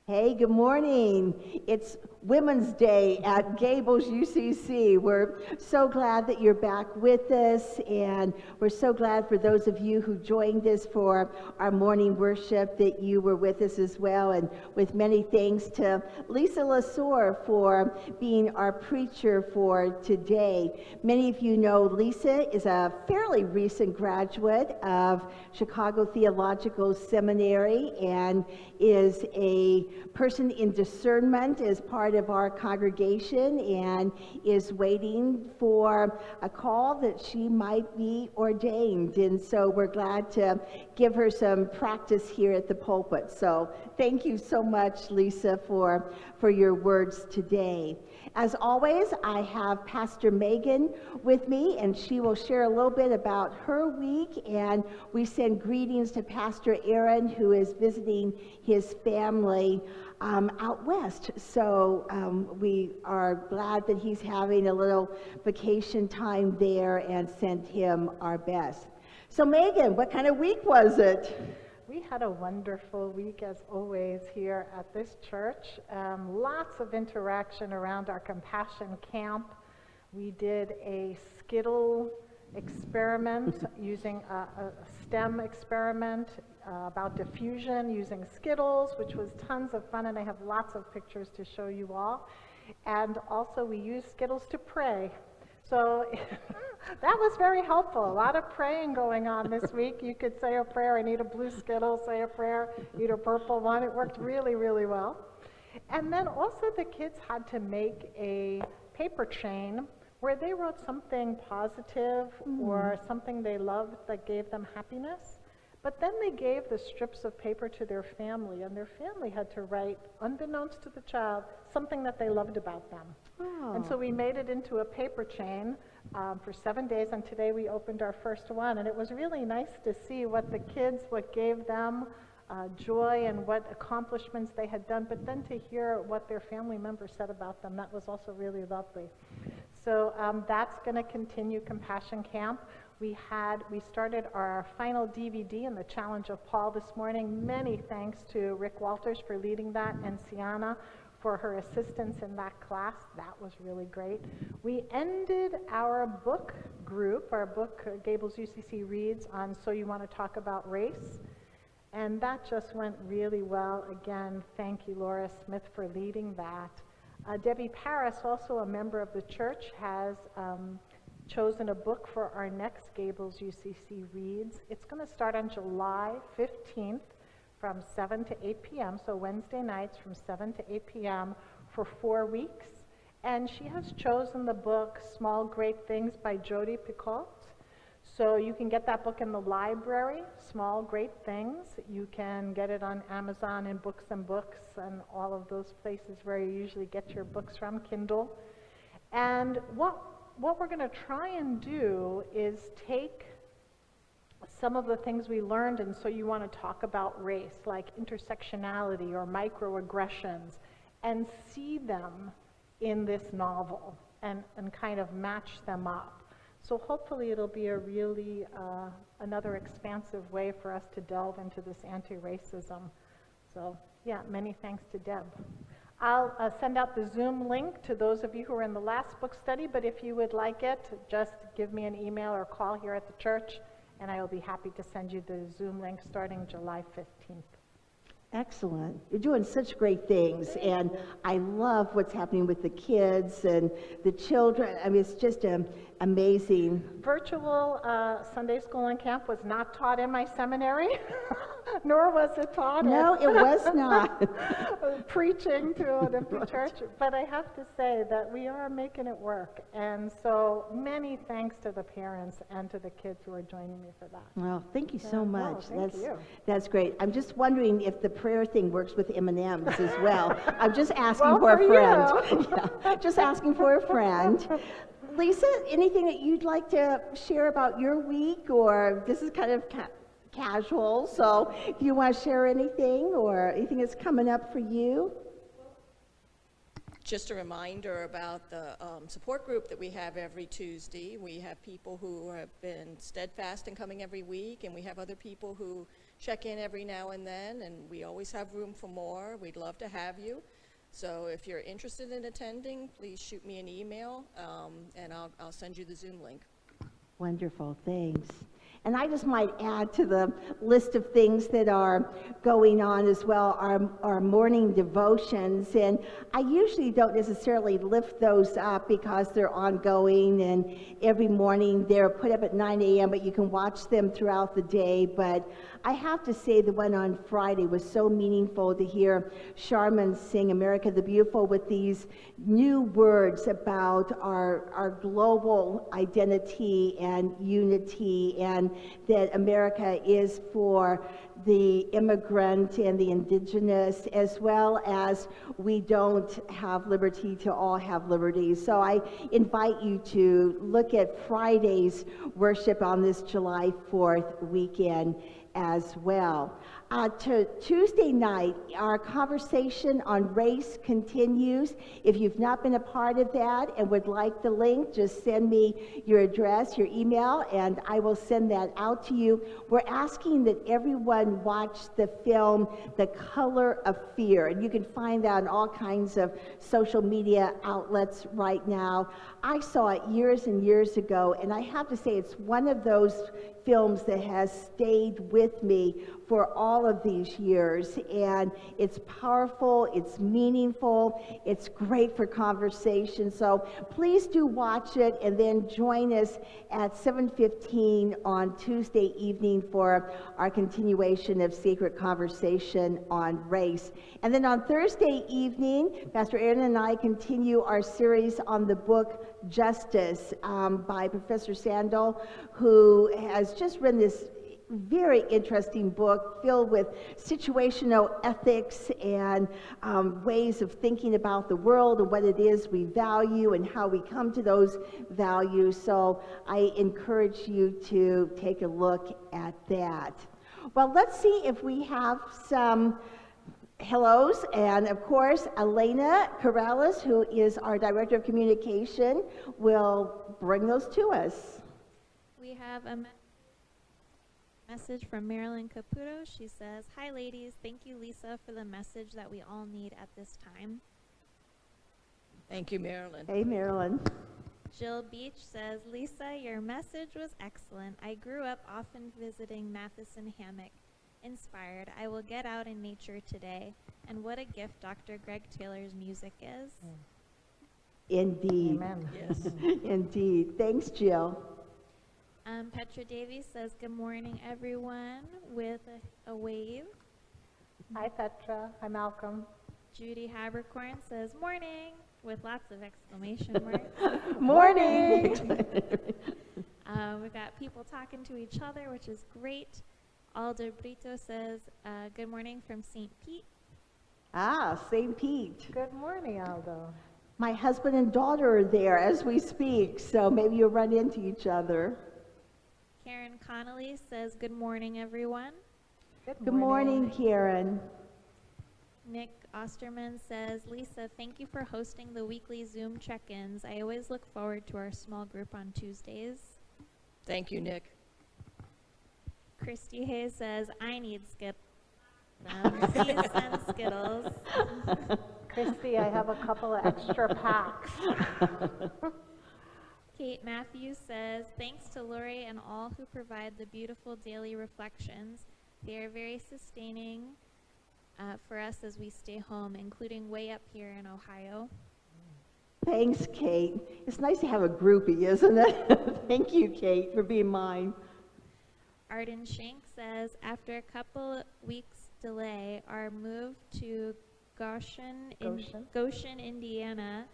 Hey, good morning. It's Women's Day at Gables UCC. We're so glad that you're back with us, and we're so glad for those of you who joined us for our morning worship that you were with us as well. And with many thanks to Lisa Lasore for being our preacher for today. Many of you know Lisa is a fairly recent graduate of Chicago Theological Seminary and is a person in discernment as part of our congregation and is waiting for a call that she might be ordained. And so we're glad to give her some practice here at the pulpit. So thank you so much, Lisa, for your words today. As always, I have Pastor Megan with me, and she will share a little bit about her week, and we send greetings to Pastor Aaron, who is visiting his family out west. So we are glad that he's having a little vacation time there and send him our best. So Megan, what kind of week was it? We had a wonderful week, as always, here at this church. Lots of interaction around our Compassion Camp. We did a Skittle experiment using a STEM experiment about diffusion using Skittles, which was tons of fun, and I have lots of pictures to show you all. And also we used Skittles to pray. So that was very helpful. A lot of praying going on this week. You could say a prayer, I need a blue Skittle, say a prayer, need a purple one. It worked really, really well. And then also the kids had to make a paper chain where they wrote something positive or something they loved that gave them happiness. But then they gave the strips of paper to their family, and their family had to write, unbeknownst to the child, something that they loved about them. Oh. And so we made it into a paper chain for 7 days, and today we opened our first one. And it was really nice to see what the kids, what gave them joy and what accomplishments they had done, but then to hear what their family members said about them. That was also really lovely. So that's going to continue Compassion Camp. We started our final DVD in the Challenge of Paul this morning. Many thanks to Rick Walters for leading that and Sienna for her assistance in that class. That was really great. We ended our book group, our book Gables UCC Reads on So You Want to Talk About Race. And that just went really well. Again, thank you, Laura Smith, for leading that. Debbie Paris, also a member of the church, has chosen a book for our next Gables UCC Reads. It's going to start on July 15th from 7 to 8 p.m., so Wednesday nights from 7 to 8 p.m. for 4 weeks. And she has chosen the book Small Great Things by Jodi Picoult. So you can get that book in the library, Small Great Things. You can get it on Amazon and Books and Books and all of those places where you usually get your books from, Kindle. And what we're going to try and do is take some of the things we learned, and so you want to talk about race, like intersectionality or microaggressions, and see them in this novel and kind of match them up. So hopefully it'll be a really another expansive way for us to delve into this anti-racism. So yeah, many thanks to Deb. I'll send out the Zoom link to those of you who are in the last book study, but if you would like it, just give me an email or call here at the church, and I will be happy to send you the Zoom link starting July 15th. Excellent. You're doing such great things, and I love what's happening with the kids and the children. I mean, it's just amazing. Virtual Sunday school and camp was not taught in my seminary, nor was it taught it was not. Preaching to a different church. But I have to say that we are making it work. And so many thanks to the parents and to the kids who are joining me for that. Well, thank you so much. Thank you. That's great. I'm just wondering if the prayer thing works with M&Ms as well. I'm just asking for a friend. Yeah, just asking for a friend. Lisa, anything that you'd like to share about your week, or this is kind of casual, so if you want to share anything or anything that's coming up for you. Just a reminder about the support group that we have every Tuesday. We have people who have been steadfast in coming every week, and we have other people who check in every now and then, and we always have room for more. We'd love to have you. So if you're interested in attending, please shoot me an email, and I'll send you the Zoom link. Wonderful, thanks. And I just might add to the list of things that are going on as well, our morning devotions. And I usually don't necessarily lift those up because they're ongoing, and every morning they're put up at 9 a.m., but you can watch them throughout the day. But I have to say the one on Friday was so meaningful to hear Charmin sing America the Beautiful with these new words about our global identity and unity, and that America is for the immigrant and the indigenous, as well as we don't have liberty to all have liberty. So I invite you to look at Friday's worship on this July 4th weekend as well. To Tuesday night, our conversation on race continues. If you've not been a part of that and would like the link, just send me your address, your email, and I will send that out to you. We're asking that everyone watch the film, The Color of Fear, and you can find that on all kinds of social media outlets right now. I saw it years and years ago, and I have to say it's one of those films that has stayed with me for all of these years, and it's powerful, it's meaningful, it's great for conversation. So please do watch it, and then join us at 7:15 on Tuesday evening for our continuation of Sacred Conversation on Race. And then on Thursday evening, Pastor Aaron and I continue our series on the book Justice by Professor Sandel, who has just written this very interesting book filled with situational ethics and ways of thinking about the world and what it is we value and how we come to those values. So I encourage you to take a look at that. Well, let's see if we have some hellos, and of course Elena Corrales, who is our Director of Communication, will bring those to us. We have a message from Marilyn Caputo. She says, "Hi ladies, thank you Lisa for the message that we all need at this time." Thank you, Marilyn. Hey, Marilyn. Jill Beach says, "Lisa, your message was excellent. I grew up often visiting Matheson Hammock. Inspired, I will get out in nature today. And what a gift Dr. Greg Taylor's music is." Indeed. Amen. Yes. Indeed. Thanks, Jill. Petra Davies says, "Good morning, everyone," with a wave. Hi, Petra. Hi, Malcolm. Judy Habercorn says, "Morning," with lots of exclamation marks. Morning. We've got people talking to each other, which is great. Aldo Brito says, "Good morning from St. Pete." St. Pete. Good morning, Aldo. My husband and daughter are there as we speak, so maybe you'll run into each other. Karen Connolly says, "Good morning, everyone." Good morning, Karen. Nick Osterman says, "Lisa, thank you for hosting the weekly Zoom check-ins. I always look forward to our small group on Tuesdays." Thank you, Nick. Christy Hayes says, "I need Skittles. Please send Skittles." Christy, I have a couple of extra packs. Kate Matthews says, "Thanks to Lori and all who provide the beautiful daily reflections. They are very sustaining for us as we stay home, including way up here in Ohio." Thanks, Kate. It's nice to have a groupie, isn't it? Thank you, Kate, for being mine. Arden Shank says, "After a couple weeks delay, our move to Goshen, Indiana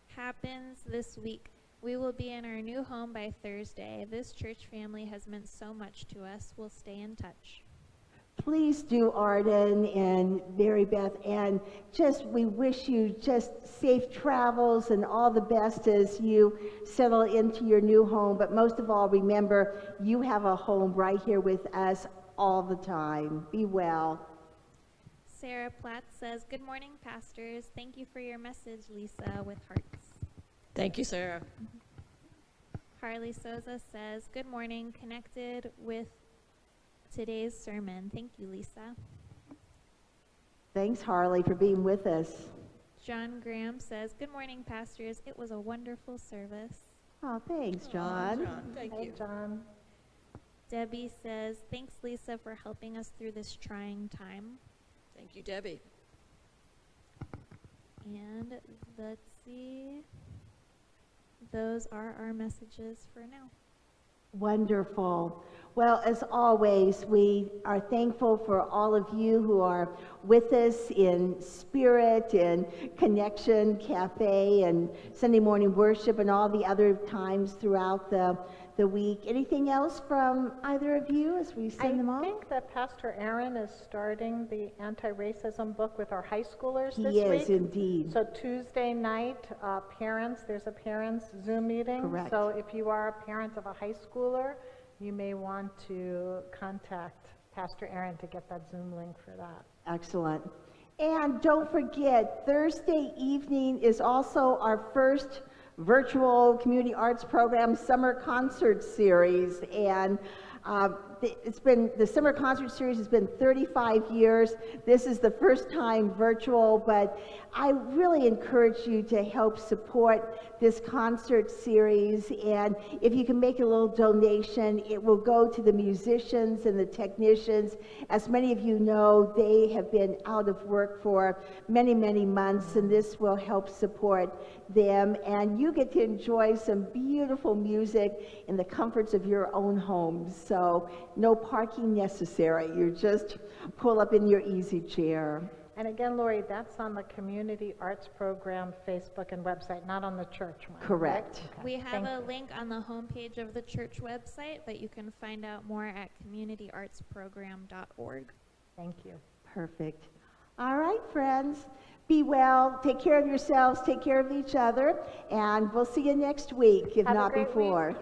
happens this week. We will be in our new home by Thursday. This church family has meant so much to us. We'll stay in touch." Please do, Arden and Mary Beth, and we wish you just safe travels and all the best as you settle into your new home. But most of all, remember, you have a home right here with us all the time. Be well. Sarah Platt says, "Good morning, pastors. Thank you for your message, Lisa," with hearts. Thank you, Sarah. Harley Souza says, "Good morning, connected with today's sermon. Thank you, Lisa." Thanks, Harley, for being with us. John Graham says, "Good morning, pastors. It was a wonderful service." Oh, thanks, John. John, thank Hey, you. John. Debbie says, "Thanks, Lisa, for helping us through this trying time." Thank you, Debbie. And let's see. Those are our messages for now. Wonderful. Well, as always, we are thankful for all of you who are with us in spirit and Connection Cafe and Sunday morning worship and all the other times throughout the week. Anything else from either of you as we send them I off? think that Pastor Aaron is starting the anti-racism book with our high schoolers this He week. is indeed. So Tuesday night, parents, there's a parents Zoom meeting. Correct. So if you are a parent of a high schooler, you may want to contact Pastor Aaron to get that Zoom link for that. Excellent. And don't forget, Thursday evening is also our first virtual community arts program summer concert series. And the summer concert series has been 35 years. This is the first time virtual, but I really encourage you to help support this concert series. And if you can make a little donation, it will go to the musicians and the technicians. As many of you know, they have been out of work for many, many months, and this will help support them. And you get to enjoy some beautiful music in the comforts of your own homes. So no parking necessary. You just pull up in your easy chair. And again, Lori, that's on the Community Arts Program Facebook and website, not on the church one. Correct. Right? Okay. We have Thank a you. link on the homepage of the church website, but you can find out more at communityartsprogram.org. Thank you. Perfect. All right, friends. Be well. Take care of yourselves. Take care of each other. And we'll see you next week, if Have a not great before. week.